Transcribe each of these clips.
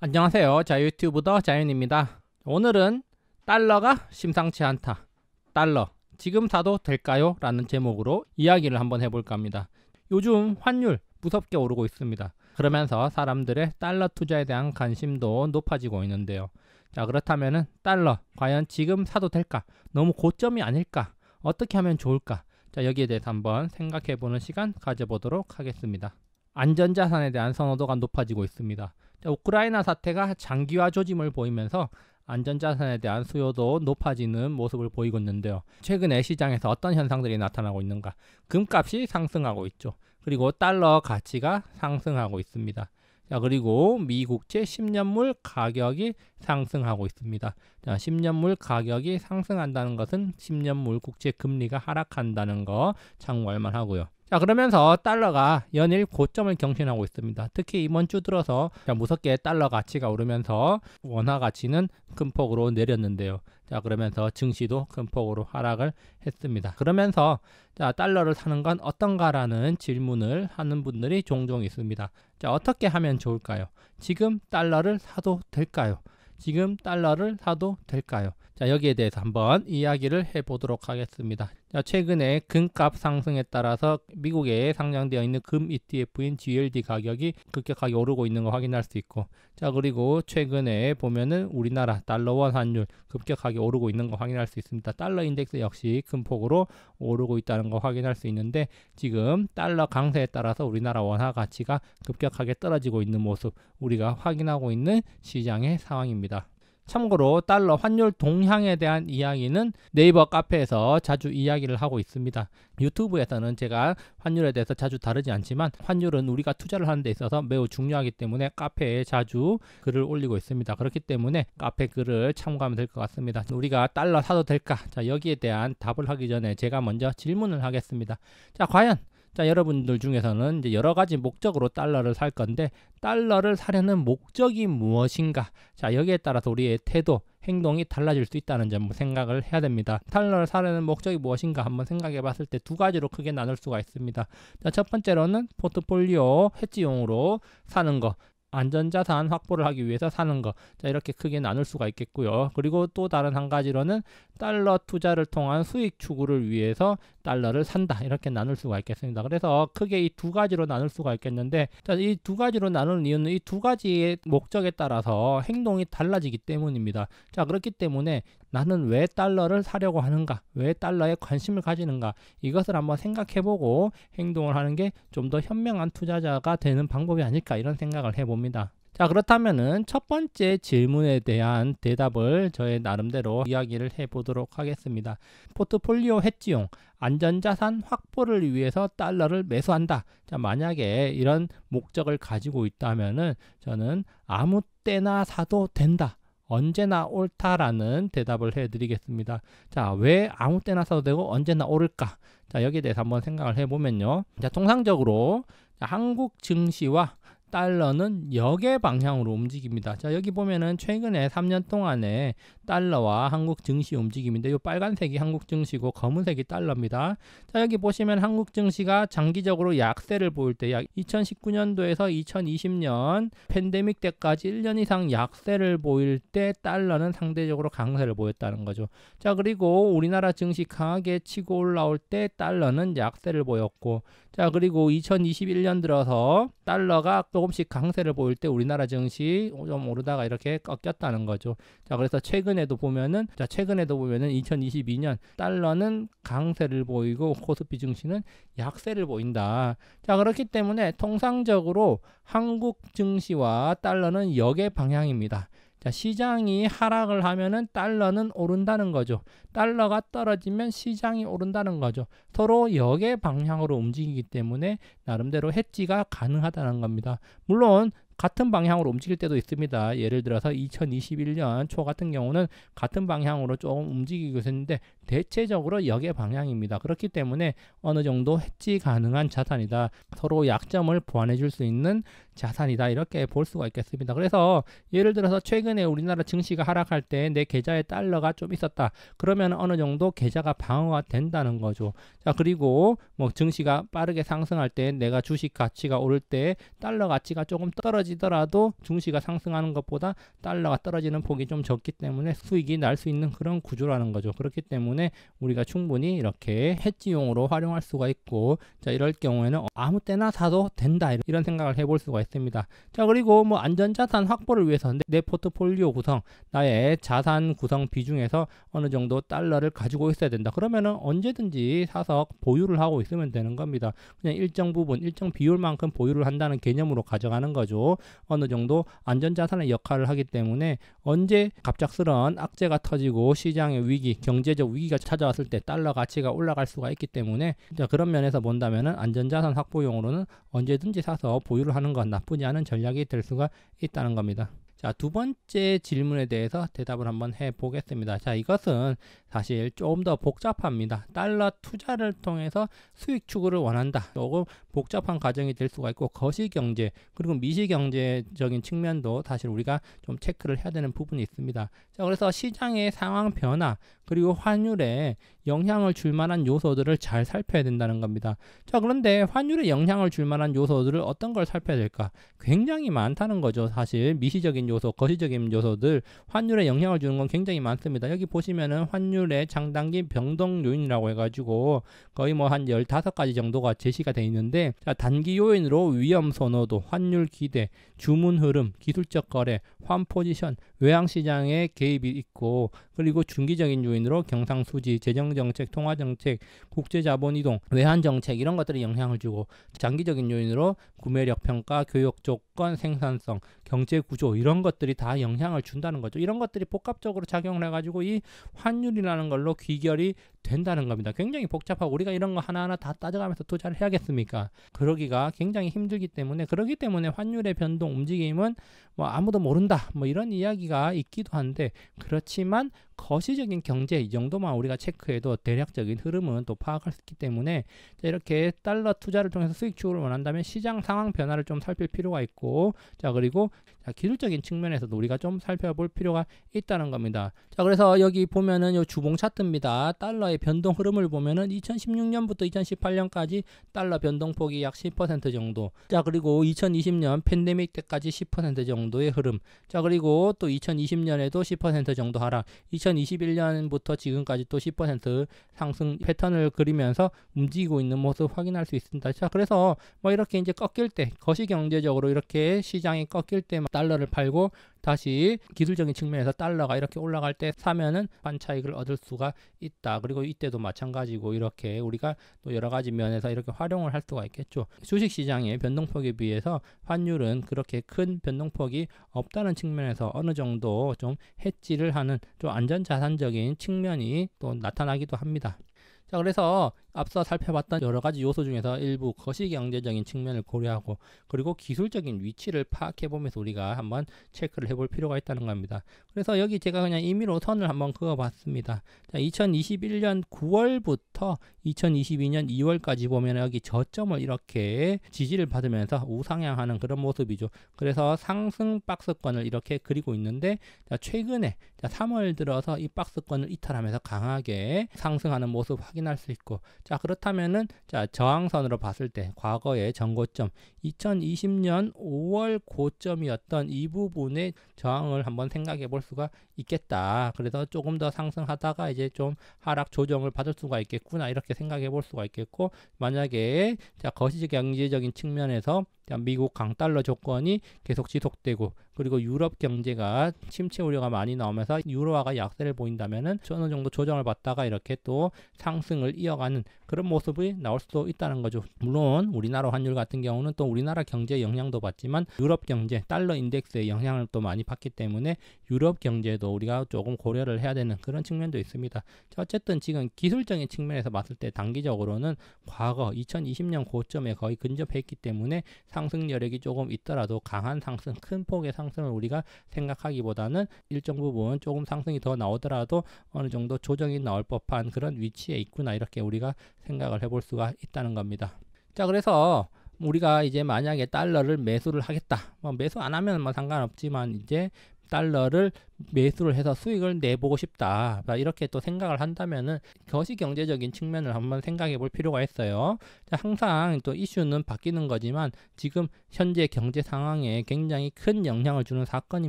안녕하세요. 자유유튜브더 자윤입니다. 오늘은 달러가 심상치 않다. 달러 지금 사도 될까요? 라는 제목으로 이야기를 한번 해볼까 합니다. 요즘 환율 무섭게 오르고 있습니다. 그러면서 사람들의 달러 투자에 대한 관심도 높아지고 있는데요. 자, 그렇다면 달러 과연 지금 사도 될까? 너무 고점이 아닐까? 어떻게 하면 좋을까? 자, 여기에 대해서 한번 생각해보는 시간 가져보도록 하겠습니다. 안전자산에 대한 선호도가 높아지고 있습니다. 우크라이나 사태가 장기화 조짐을 보이면서 안전자산에 대한 수요도 높아지는 모습을 보이고 있는데요. 최근에 시장에서 어떤 현상들이 나타나고 있는가? 금값이 상승하고 있죠. 그리고 달러 가치가 상승하고 있습니다. 자, 그리고 미국채 10년물 가격이 상승하고 있습니다. 자, 10년물 가격이 상승한다는 것은 10년물 국채 금리가 하락한다는 거 참고할 만하고요. 자, 그러면서 달러가 연일 고점을 경신하고 있습니다. 특히 이번 주 들어서 무섭게 달러 가치가 오르면서 원화 가치는 큰 폭으로 내렸는데요. 자, 그러면서 증시도 큰 폭으로 하락을 했습니다. 그러면서 자, 달러를 사는 건 어떤가라는 질문을 하는 분들이 종종 있습니다. 자, 어떻게 하면 좋을까요? 지금 달러를 사도 될까요? 지금 달러를 사도 될까요? 자, 여기에 대해서 한번 이야기를 해보도록 하겠습니다. 자, 최근에 금값 상승에 따라서 미국에 상장되어 있는 금 ETF인 GLD 가격이 급격하게 오르고 있는 거 확인할 수 있고, 자, 그리고 최근에 보면은 우리나라 달러원 환율 급격하게 오르고 있는 거 확인할 수 있습니다. 달러 인덱스 역시 큰 폭으로 오르고 있다는 거 확인할 수 있는데, 지금 달러 강세에 따라서 우리나라 원화 가치가 급격하게 떨어지고 있는 모습 우리가 확인하고 있는 시장의 상황입니다. 참고로 달러 환율 동향에 대한 이야기는 네이버 카페에서 자주 이야기를 하고 있습니다. 유튜브에서는 제가 환율에 대해서 자주 다루지 않지만 환율은 우리가 투자를 하는 데 있어서 매우 중요하기 때문에 카페에 자주 글을 올리고 있습니다. 그렇기 때문에 카페 글을 참고하면 될 것 같습니다. 우리가 달러 사도 될까? 자, 여기에 대한 답을 하기 전에 제가 먼저 질문을 하겠습니다. 자, 과연 자, 여러분들 중에서는 이제 여러 가지 목적으로 달러를 살 건데 달러를 사려는 목적이 무엇인가? 자, 여기에 따라서 우리의 태도, 행동이 달라질 수 있다는 점 생각을 해야 됩니다. 달러를 사려는 목적이 무엇인가 한번 생각해 봤을 때 두 가지로 크게 나눌 수가 있습니다. 자, 첫 번째로는 포트폴리오 해지용으로 사는 거. 안전자산 확보를 하기 위해서 사는 거. 자, 이렇게 크게 나눌 수가 있겠고요. 그리고 또 다른 한 가지로는 달러 투자를 통한 수익 추구를 위해서 달러를 산다. 이렇게 나눌 수가 있겠습니다. 그래서 크게 이 두 가지로 나눌 수가 있겠는데, 자, 이 두 가지로 나누는 이유는 이 두 가지의 목적에 따라서 행동이 달라지기 때문입니다. 자, 그렇기 때문에 나는 왜 달러를 사려고 하는가? 왜 달러에 관심을 가지는가? 이것을 한번 생각해보고 행동을 하는 게 좀 더 현명한 투자자가 되는 방법이 아닐까 이런 생각을 해봅니다. 자, 그렇다면은 첫 번째 질문에 대한 대답을 저의 나름대로 이야기를 해보도록 하겠습니다. 포트폴리오 해지용 안전자산 확보를 위해서 달러를 매수한다. 자, 만약에 이런 목적을 가지고 있다면은 저는 아무 때나 사도 된다. 언제나 옳다라는 대답을 해드리겠습니다. 자, 왜 아무 때나 사도 되고 언제나 오를까? 자, 여기에 대해서 한번 생각을 해보면요. 자, 통상적으로 한국 증시와 달러는 역의 방향으로 움직입니다. 자, 여기 보면은 최근에 3년 동안에 달러와 한국 증시 움직임인데 이 빨간색이 한국 증시고 검은색이 달러입니다. 자, 여기 보시면 한국 증시가 장기적으로 약세를 보일 때 약 2019년도에서 2020년 팬데믹 때까지 1년 이상 약세를 보일 때 달러는 상대적으로 강세를 보였다는 거죠. 자, 그리고 우리나라 증시 강하게 치고 올라올 때 달러는 약세를 보였고, 자, 그리고 2021년 들어서 달러가 조금씩 강세를 보일 때 우리나라 증시 좀 오르다가 이렇게 꺾였다는 거죠. 자, 그래서 최근에도 보면은 2022년 달러는 강세를 보이고 코스피 증시는 약세를 보인다. 자, 그렇기 때문에 통상적으로 한국 증시와 달러는 역의 방향입니다. 자, 시장이 하락을 하면은 달러는 오른다는 거죠. 달러가 떨어지면 시장이 오른다는 거죠. 서로 역의 방향으로 움직이기 때문에 나름대로 해지가 가능하다는 겁니다. 물론 같은 방향으로 움직일 때도 있습니다. 예를 들어서 2021년 초 같은 경우는 같은 방향으로 조금 움직이고 있었는데 대체적으로 역의 방향입니다. 그렇기 때문에 어느 정도 해지 가능한 자산이다. 서로 약점을 보완해 줄 수 있는 자산이다. 이렇게 볼 수가 있겠습니다. 그래서 예를 들어서 최근에 우리나라 증시가 하락할 때 내 계좌에 달러가 좀 있었다. 그러면 어느 정도 계좌가 방어가 된다는 거죠. 자, 그리고 뭐 증시가 빠르게 상승할 때 내가 주식 가치가 오를 때 달러 가치가 조금 떨어질 떨어지더라도 중시가 상승하는 것보다 달러가 떨어지는 폭이 좀 적기 때문에 수익이 날 수 있는 그런 구조라는 거죠. 그렇기 때문에 우리가 충분히 이렇게 해지용으로 활용할 수가 있고, 자, 이럴 경우에는 아무 때나 사도 된다, 이런 생각을 해볼 수가 있습니다. 자, 그리고 뭐 안전자산 확보를 위해서 내 포트폴리오 구성, 나의 자산 구성 비중에서 어느 정도 달러를 가지고 있어야 된다. 그러면은 언제든지 사서 보유를 하고 있으면 되는 겁니다. 그냥 일정 부분, 일정 비율만큼 보유를 한다는 개념으로 가져가는 거죠. 어느 정도 안전자산의 역할을 하기 때문에 언제 갑작스러운 악재가 터지고 시장의 위기, 경제적 위기가 찾아왔을 때 달러 가치가 올라갈 수가 있기 때문에, 자, 그런 면에서 본다면은 안전자산 확보용으로는 언제든지 사서 보유를 하는 건 나쁘지 않은 전략이 될 수가 있다는 겁니다. 자, 두 번째 질문에 대해서 대답을 한번 해보겠습니다. 자, 이것은 사실 조금 더 복잡합니다. 달러 투자를 통해서 수익 추구를 원한다. 조금 복잡한 과정이 될 수가 있고, 거시경제 그리고 미시경제적인 측면도 사실 우리가 좀 체크를 해야 되는 부분이 있습니다. 자, 그래서 시장의 상황 변화 그리고 환율에 영향을 줄 만한 요소들을 잘 살펴야 된다는 겁니다. 자, 그런데 환율에 영향을 줄 만한 요소들을 어떤 걸 살펴야 될까? 굉장히 많다는 거죠. 사실 미시적인 요소, 거시적인 요소들, 환율에 영향을 주는 건 굉장히 많습니다. 여기 보시면은 환율의 장단기 변동 요인이라고 해가지고 거의 뭐 한 15가지 정도가 제시가 되어 있는데, 자, 단기 요인으로 위험 선호도, 환율 기대, 주문 흐름, 기술적 거래, 환 포지션, 외환 시장의 개입이 있고, 그리고 중기적인 요인으로 경상수지, 재정정책, 통화정책, 국제자본이동, 외환정책 이런 것들이 영향을 주고, 장기적인 요인으로 구매력 평가, 교육 조건, 생산성, 경제 구조 이런 것들이 다 영향을 준다는 거죠. 이런 것들이 복합적으로 작용을 해가지고 이 환율이라는 걸로 귀결이 된다는 겁니다. 굉장히 복잡하고 우리가 이런 거 하나하나 다 따져가면서 투자를 해야겠습니까? 그러기가 굉장히 힘들기 때문에, 그러기 때문에 환율의 변동 움직임은 뭐 아무도 모른다 뭐 이런 이야기가 있기도 한데, 그렇지만 거시적인 경제 이 정도만 우리가 체크해도 대략적인 흐름은 또 파악할 수 있기 때문에, 자, 이렇게 달러 투자를 통해서 수익 추구를 원한다면 시장 상황 변화를 좀 살필 필요가 있고, 자, 그리고 자, 기술적인 측면에서도 우리가 좀 살펴볼 필요가 있다는 겁니다. 자, 그래서 여기 보면은 요 주봉 차트입니다. 달러의 변동 흐름을 보면은 2016년부터 2018년까지 달러 변동폭이 약 10% 정도. 자, 그리고 2020년 팬데믹 때까지 10% 정도의 흐름. 자, 그리고 또 2020년에도 10% 정도 하락. 2021년부터 지금까지 또 10% 상승 패턴을 그리면서 움직이고 있는 모습 확인할 수 있습니다. 자, 그래서 뭐 이렇게 이제 꺾일 때, 거시경제적으로 이렇게 시장이 꺾일 때 달러를 팔고 다시 기술적인 측면에서 달러가 이렇게 올라갈 때 사면은 반차익을 얻을 수가 있다. 그리고 이때도 마찬가지고 이렇게 우리가 또 여러 가지 면에서 이렇게 활용을 할 수가 있겠죠. 주식시장의 변동폭에 비해서 환율은 그렇게 큰 변동폭이 없다는 측면에서 어느 정도 좀 해지를 하는 좀 안전자산적인 측면이 또 나타나기도 합니다. 자, 그래서 앞서 살펴봤던 여러 가지 요소 중에서 일부 거시경제적인 측면을 고려하고, 그리고 기술적인 위치를 파악해 보면서 우리가 한번 체크를 해볼 필요가 있다는 겁니다. 그래서 여기 제가 그냥 임의로 선을 한번 그어봤습니다. 자, 2021년 9월부터 2022년 2월까지 보면 여기 저점을 이렇게 지지를 받으면서 우상향하는 그런 모습이죠. 그래서 상승 박스권을 이렇게 그리고 있는데, 자, 최근에 3월 들어서 이 박스권을 이탈하면서 강하게 상승하는 모습 확인할 수 있고, 자, 그렇다면은 자, 저항선으로 봤을 때 과거의 전고점 2020년 5월 고점이었던 이 부분의 저항을 한번 생각해 볼 수가 있겠다. 그래서 조금 더 상승하다가 이제 좀 하락 조정을 받을 수가 있겠구나, 이렇게 생각해 볼 수가 있겠고, 만약에 자, 거시 경제적인 측면에서 미국 강달러 조건이 계속 지속되고, 그리고 유럽 경제가 침체 우려가 많이 나오면서 유로화가 약세를 보인다면은 어느 정도 조정을 받다가 이렇게 또 상승을 이어가는 그런 모습이 나올 수도 있다는 거죠. 물론 우리나라 환율 같은 경우는 또 우리나라 경제에 영향도 받지만 유럽 경제, 달러 인덱스의 영향을 또 많이 받기 때문에 유럽 경제도 우리가 조금 고려를 해야 되는 그런 측면도 있습니다. 자, 어쨌든 지금 기술적인 측면에서 봤을 때 단기적으로는 과거 2020년 고점에 거의 근접해 있기 때문에 상승 여력이 조금 있더라도 강한 상승, 큰 폭의 상승을 우리가 생각하기보다는 일정 부분 조금 상승이 더 나오더라도 어느 정도 조정이 나올 법한 그런 위치에 있구나, 이렇게 우리가 생각을 해볼 수가 있다는 겁니다. 자, 그래서 우리가 이제 만약에 달러를 매수를 하겠다, 뭐 매수 안 하면 뭐 상관없지만 이제 달러를 매수를 해서 수익을 내보고 싶다. 이렇게 또 생각을 한다면은 거시 경제적인 측면을 한번 생각해 볼 필요가 있어요. 자, 항상 또 이슈는 바뀌는 거지만 지금 현재 경제 상황에 굉장히 큰 영향을 주는 사건이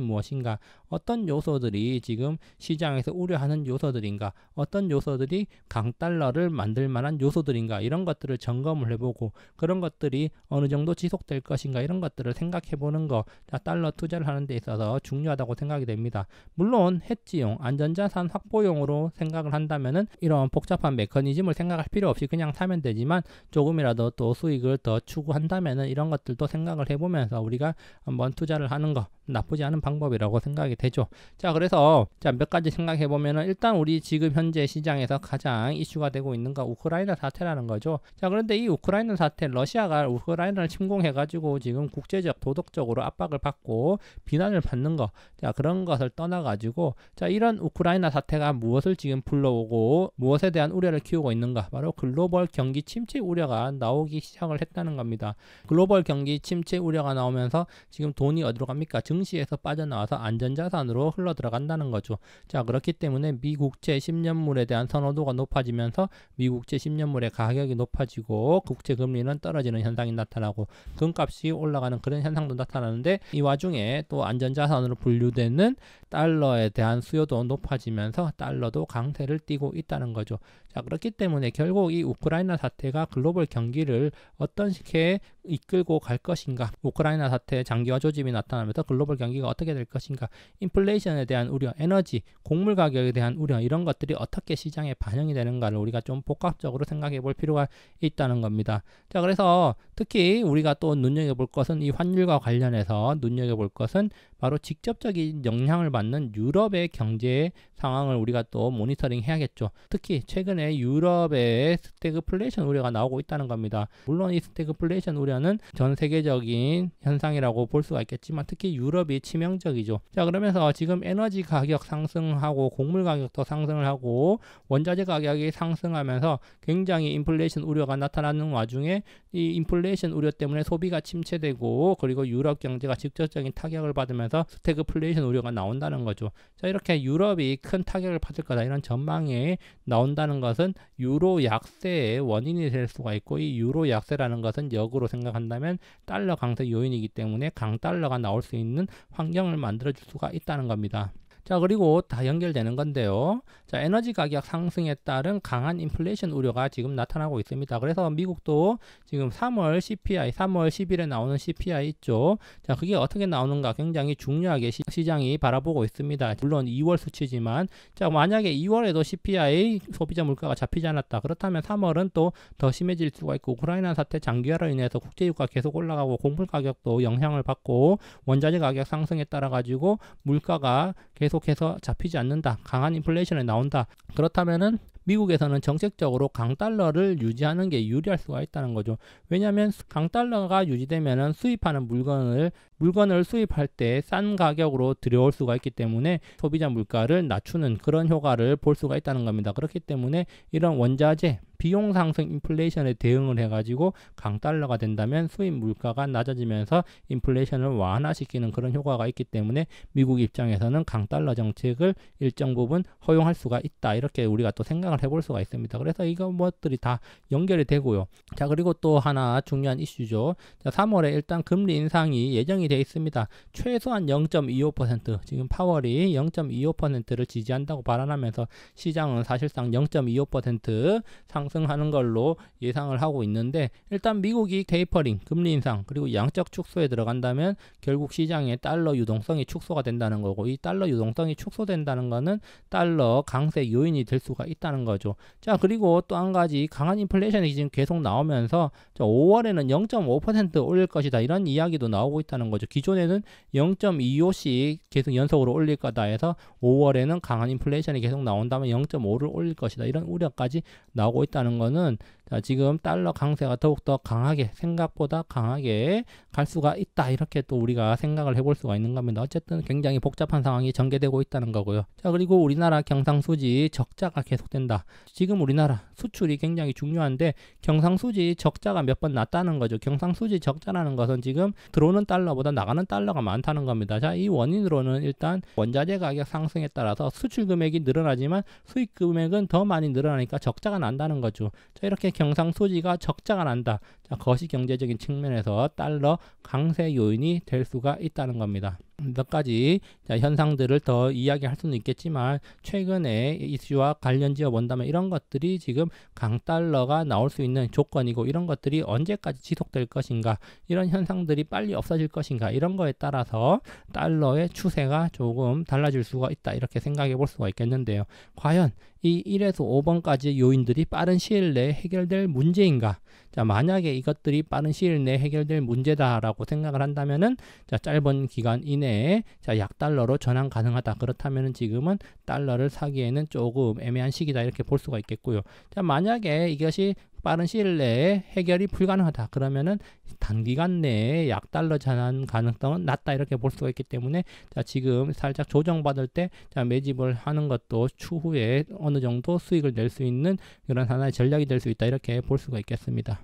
무엇인가, 어떤 요소들이 지금 시장에서 우려하는 요소들인가, 어떤 요소들이 강달러를 만들 만한 요소들인가, 이런 것들을 점검을 해보고 그런 것들이 어느 정도 지속될 것인가, 이런 것들을 생각해 보는 거, 자, 달러 투자를 하는 데 있어서 중요하다고 생각이 됩니다. 물론 해지용, 안전자산 확보용으로 생각을 한다면은 이런 복잡한 메커니즘을 생각할 필요 없이 그냥 사면 되지만, 조금이라도 또 수익을 더 추구한다면은 이런 것들도 생각을 해보면서 우리가 한번 투자를 하는 거 나쁘지 않은 방법이라고 생각이 되죠. 자, 그래서 몇 가지 생각해 보면은 일단 우리 지금 현재 시장에서 가장 이슈가 되고 있는 거 우크라이나 사태라는 거죠. 자, 그런데 이 우크라이나 사태, 러시아가 우크라이나를 침공해 가지고 지금 국제적 도덕적으로 압박을 받고 비난을 받는 거, 자, 그런 것을 떠나 가지고, 자, 이런 우크라이나 사태가 무엇을 지금 불러오고 무엇에 대한 우려를 키우고 있는가, 바로 글로벌 경기 침체 우려가 나오기 시작을 했다는 겁니다. 글로벌 경기 침체 우려가 나오면서 지금 돈이 어디로 갑니까? 증시에서 빠져나와서 안전자산으로 흘러 들어간다는 거죠. 자, 그렇기 때문에 미국채 10년물에 대한 선호도가 높아지면서 미국채 10년물의 가격이 높아지고 국채 금리는 떨어지는 현상이 나타나고 금값이 올라가는 그런 현상도 나타나는데, 이 와중에 또 안전자산으로 분류되는 달러에 대한 수요도 높아지면서 달러도 강세를 띠고 있다는 거죠. 자, 그렇기 때문에 결국 이 우크라이나 사태가 글로벌 경기를 어떤 식의 이끌고 갈 것인가, 우크라이나 사태의 장기화 조짐이 나타나면서 글로벌 경기가 어떻게 될 것인가, 인플레이션에 대한 우려, 에너지, 곡물 가격에 대한 우려, 이런 것들이 어떻게 시장에 반영이 되는가를 우리가 좀 복합적으로 생각해 볼 필요가 있다는 겁니다. 자, 그래서 특히 우리가 또 눈여겨볼 것은, 이 환율과 관련해서 눈여겨볼 것은 바로 직접적인 영향을 받는 유럽의 경제 상황을 우리가 또 모니터링 해야겠죠. 특히 최근에 유럽의 스태그플레이션 우려가 나오고 있다는 겁니다. 물론 이 스태그플레이션 우려는 전 세계적인 현상이라고 볼 수가 있겠지만 특히 유럽이 치명적이죠. 자, 그러면서 지금 에너지 가격 상승하고 곡물 가격도 상승을 하고 원자재 가격이 상승하면서 굉장히 인플레이션 우려가 나타나는 와중에 이 인플레이션 우려 때문에 소비가 침체되고, 그리고 유럽 경제가 직접적인 타격을 받으면서 스태그플레이션 우려가 나온다는 거죠. 자, 이렇게 유럽이 큰 타격을 받을 거다, 이런 전망이 나온다는 것은 유로 약세의 원인이 될 수가 있고, 이 유로 약세라는 것은 역으로 생각한다면 달러 강세 요인이기 때문에 강달러가 나올 수 있는 환경을 만들어 줄 수가 있다는 겁니다. 자, 그리고 다 연결되는 건데요. 자, 에너지 가격 상승에 따른 강한 인플레이션 우려가 지금 나타나고 있습니다. 그래서 미국도 지금 3월 CPI, 3월 10일에 나오는 CPI 있죠. 자, 그게 어떻게 나오는가 굉장히 중요하게 시장이 바라보고 있습니다. 물론 2월 수치지만, 자, 만약에 2월에도 CPI 소비자 물가가 잡히지 않았다, 그렇다면 3월은 또 더 심해질 수가 있고, 우크라이나 사태 장기화로 인해서 국제유가 계속 올라가고 곡물 가격도 영향을 받고 원자재 가격 상승에 따라 가지고 물가가 계속해서 잡히지 않는다, 강한 인플레이션이 나온다, 그렇다면은 미국에서는 정책적으로 강달러를 유지하는 게 유리할 수가 있다는 거죠. 왜냐하면 강달러가 유지되면은 수입하는 물건을 수입할 때 싼 가격으로 들여올 수가 있기 때문에 소비자 물가를 낮추는 그런 효과를 볼 수가 있다는 겁니다. 그렇기 때문에 이런 원자재 비용 상승 인플레이션에 대응을 해가지고 강달러가 된다면 수입 물가가 낮아지면서 인플레이션을 완화시키는 그런 효과가 있기 때문에 미국 입장에서는 강달러 정책을 일정 부분 허용할 수가 있다, 이렇게 우리가 또 생각을 해볼 수가 있습니다. 그래서 이거 것들이 다 연결이 되고요. 자, 그리고 또 하나 중요한 이슈죠. 자, 3월에 일단 금리 인상이 예정이 되어 있습니다. 최소한 0.25%, 지금 파월이 0.25%를 지지한다고 발언하면서 시장은 사실상 0.25% 상승하는 걸로 예상을 하고 있는데, 일단 미국이 테이퍼링, 금리 인상, 그리고 양적 축소에 들어간다면 결국 시장의 달러 유동성이 축소가 된다는 거고, 이 달러 유동성이 축소된다는 거는 달러 강세 요인이 될 수가 있다는 거죠. 자, 그리고 또 한 가지, 강한 인플레이션이 지금 계속 나오면서 5월에는 0.5% 올릴 것이다, 이런 이야기도 나오고 있다는 거죠. 기존에는 0.25씩 계속 연속으로 올릴 거다 해서 5월에는 강한 인플레이션이 계속 나온다면 0.5를 올릴 것이다, 이런 우려까지 나오고 있다는 거는 자, 지금 달러 강세가 더욱더 강하게 생각보다 강하게 갈 수가 있다 이렇게 또 우리가 생각을 해볼 수가 있는 겁니다. 어쨌든 굉장히 복잡한 상황이 전개되고 있다는 거고요. 자, 그리고 우리나라 경상수지 적자가 계속된다. 지금 우리나라 수출이 굉장히 중요한데 경상수지 적자가 몇 번 났다는 거죠. 경상수지 적자라는 것은 지금 들어오는 달러보다 나가는 달러가 많다는 겁니다. 자, 이 원인으로는 일단 원자재 가격 상승에 따라서 수출 금액이 늘어나지만 수입 금액은 더 많이 늘어나니까 적자가 난다는 거죠. 자, 이렇게 경상수지가 적자가 난다. 자, 거시경제적인 측면에서 달러 강세 요인이 될 수가 있다는 겁니다. 몇 가지 현상들을 더 이야기할 수는 있겠지만 최근에 이슈와 관련 지어 본다면 이런 것들이 지금 강달러가 나올 수 있는 조건이고 이런 것들이 언제까지 지속될 것인가, 이런 현상들이 빨리 없어질 것인가, 이런 거에 따라서 달러의 추세가 조금 달라질 수가 있다 이렇게 생각해 볼 수가 있겠는데요. 과연 이 1에서 5번까지 요인들이 빠른 시일 내에 해결될 문제인가? 자, 만약에 이것들이 빠른 시일 내에 해결될 문제다라고 생각을 한다면은 자, 짧은 기간 이내에 자, 약달러로 전환 가능하다. 그렇다면은 지금은 달러를 사기에는 조금 애매한 시기다 이렇게 볼 수가 있겠고요. 자, 만약에 이것이 빠른 시일 내에 해결이 불가능하다. 그러면은 단기간 내에 약달러 전환 가능성은 낮다 이렇게 볼 수가 있기 때문에 자, 지금 살짝 조정받을 때 자, 매집을 하는 것도 추후에 어느 정도 수익을 낼 수 있는 그런 하나의 전략이 될 수 있다 이렇게 볼 수가 있겠습니다.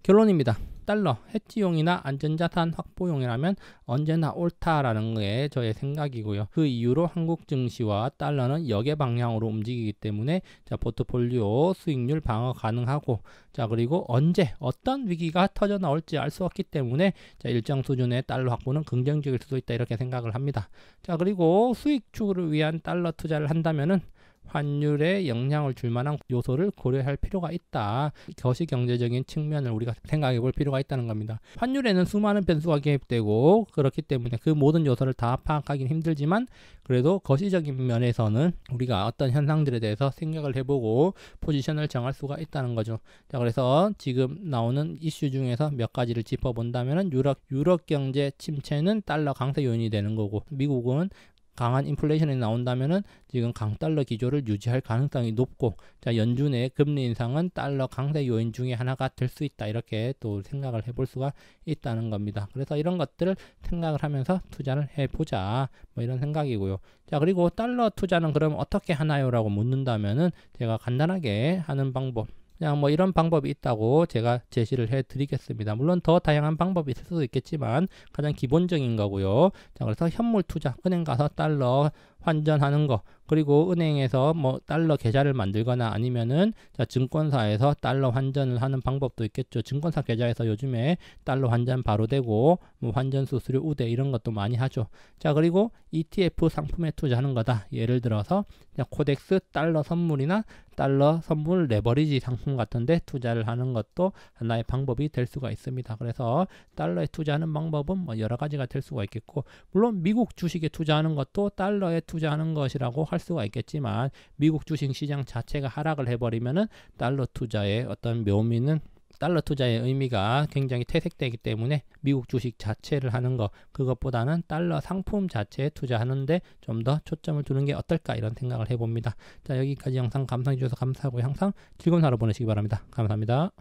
결론입니다. 달러 해지용이나 안전자산 확보용이라면 언제나 옳다라는 게 저의 생각이고요. 그 이유로 한국 증시와 달러는 역의 방향으로 움직이기 때문에 자, 포트폴리오 수익률 방어 가능하고 자, 그리고 언제 어떤 위기가 터져 나올지 알 수 없기 때문에 자, 일정 수준의 달러 확보는 긍정적일 수도 있다 이렇게 생각을 합니다. 자, 그리고 수익 추구를 위한 달러 투자를 한다면은 환율에 영향을 줄 만한 요소를 고려할 필요가 있다. 거시경제적인 측면을 우리가 생각해 볼 필요가 있다는 겁니다. 환율에는 수많은 변수가 개입되고 그렇기 때문에 그 모든 요소를 다 파악하기는 힘들지만 그래도 거시적인 면에서는 우리가 어떤 현상들에 대해서 생각을 해보고 포지션을 정할 수가 있다는 거죠. 자, 그래서 지금 나오는 이슈 중에서 몇 가지를 짚어본다면 유럽 경제 침체는 달러 강세 요인이 되는 거고, 미국은 강한 인플레이션이 나온다면은 지금 강달러 기조를 유지할 가능성이 높고, 자, 연준의 금리 인상은 달러 강세 요인 중에 하나가 될 수 있다 이렇게 또 생각을 해볼 수가 있다는 겁니다. 그래서 이런 것들을 생각을 하면서 투자를 해보자 뭐 이런 생각이고요. 자, 그리고 달러 투자는 그럼 어떻게 하나요? 라고 묻는다면은 제가 간단하게 하는 방법, 그냥 뭐 이런 방법이 있다고 제가 제시를 해 드리겠습니다. 물론 더 다양한 방법이 있을 수도 있겠지만 가장 기본적인 거고요. 자, 그래서 현물 투자, 은행 가서 달러 환전하는 거, 그리고 은행에서 뭐 달러 계좌를 만들거나 아니면은 자, 증권사에서 달러 환전을 하는 방법도 있겠죠. 증권사 계좌에서 요즘에 달러 환전 바로 되고 뭐 환전 수수료 우대 이런 것도 많이 하죠. 자, 그리고 ETF 상품에 투자하는 거다. 예를 들어서 코덱스 달러 선물이나 달러 선물 레버리지 상품 같은데 투자를 하는 것도 하나의 방법이 될 수가 있습니다. 그래서 달러에 투자하는 방법은 뭐 여러 가지가 될 수가 있겠고, 물론 미국 주식에 투자하는 것도 달러에 투자하는 것이라고 할 수가 있겠지만 미국 주식 시장 자체가 하락을 해버리면은 달러 투자의 어떤 묘미는, 달러 투자의 의미가 굉장히 퇴색되기 때문에 미국 주식 자체를 하는 것, 그것보다는 달러 상품 자체에 투자하는데 좀 더 초점을 두는 게 어떨까 이런 생각을 해봅니다. 자, 여기까지 영상 감상해 주셔서 감사하고 항상 즐거운 하루 보내시기 바랍니다. 감사합니다.